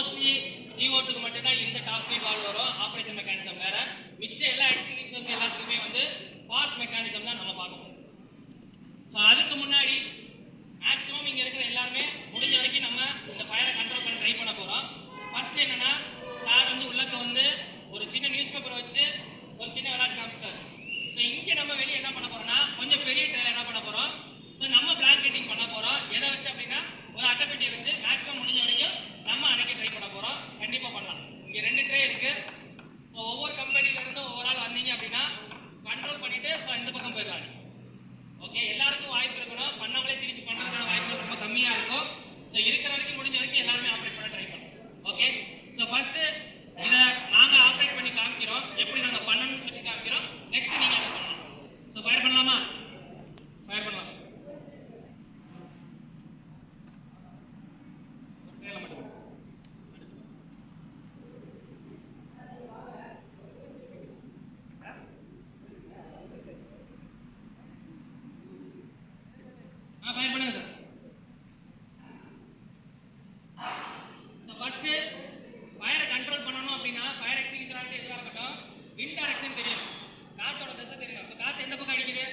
Mostly CO2 மட்டும் தான் இந்த டாப் ஸ்பீட் வால்வ் வரும், ஆப்ரேஷன் மெக்கானிசம் வேற. மிச்ச எல்லா எக்ஸிகியூஷனுக்கு எல்லாத்துக்குமே வந்து பாஸ் மெக்கானிசம் தான் நம்ம பார்க்க போறோம். ஸோ அதுக்கு முன்னாடி மேக்ஸிமம் இங்க இருக்கிற எல்லாருமே முடிஞ்ச வரைக்கும் நம்ம இந்த ஃபயரை கண்ட்ரோல் பண்ண ட்ரை பண்ண போறோம். ஃபர்ஸ்ட் என்னன்னா, சார் வந்து உள்ளக்க வந்து ஒரு சின்ன நியூஸ் பேப்பரை வச்சு ஒரு சின்ன விளையாட்டு காமிச்சிட்டாரு. ஸோ இங்கே நம்ம வெளியே என்ன பண்ண போறோம்னா, கொஞ்சம் பெரிய ட்ரைல என்ன பண்ண போறோம், ஸோ நம்ம பிளாங்கெட்டிங் பண்ண போறோம். எதை வச்சு அப்படின்னா, ஒரு அட்டைப்பெட்டியை வச்சு மேக்ஸிமம் முடிஞ்ச வரைக்கும் நம்ம அணைக்க ட்ரை பண்ண போறோம். கண்டிப்பா பண்ணலாம். இங்க 2 ட்ரே இருக்கு. ஸோ ஒவ்வொரு கம்பெனில இருந்து ஒவ்வொரு ஆள் வந்தீங்க அப்படின்னா கண்ட்ரோல் பண்ணிட்டு ஸோ இந்த பக்கம் போயிடலாம். ஓகே, எல்லாருக்கும் வாய்ப்பு இருக்கணும். பண்ணாமலே திருப்பி பண்ணுறதுக்கான வாய்ப்பு ரொம்ப கம்மியா இருக்கும். ஸோ இருக்கிற வரைக்கும் முடிஞ்ச வரைக்கும் எல்லாருமே ஆப்ரேட் பண்ண ட்ரை பண்ணுவோம். ஓகே, ஸோ ஃபர்ஸ்ட் இதை நாங்க ஆப்ரேட் பண்ணி காமிக்கிறோம், எப்படி நாங்க பண்ணணும்னு சொல்லி காமிக்கிறோம். நெக்ஸ்ட் நீங்க அதை பண்ணலாம். ஸோ ஃபயர் பண்ணலாமா? ஃபயர் பண்ணலாம். ஃபயர் பண்ணுங்க சார். ஸோ ஃபர்ஸ்ட் ஃபயரை கண்ட்ரோல் பண்ணணும் அப்படின்னா, ஃபயர் எக்ஸிகியூஷன் எதுவாக இருக்கட்டும், விண்ட் டைரக்ஷன் தெரியும், காற்றோட திசை தெரியும். இப்போ காற்று எந்த பக்கம் அடிக்குது,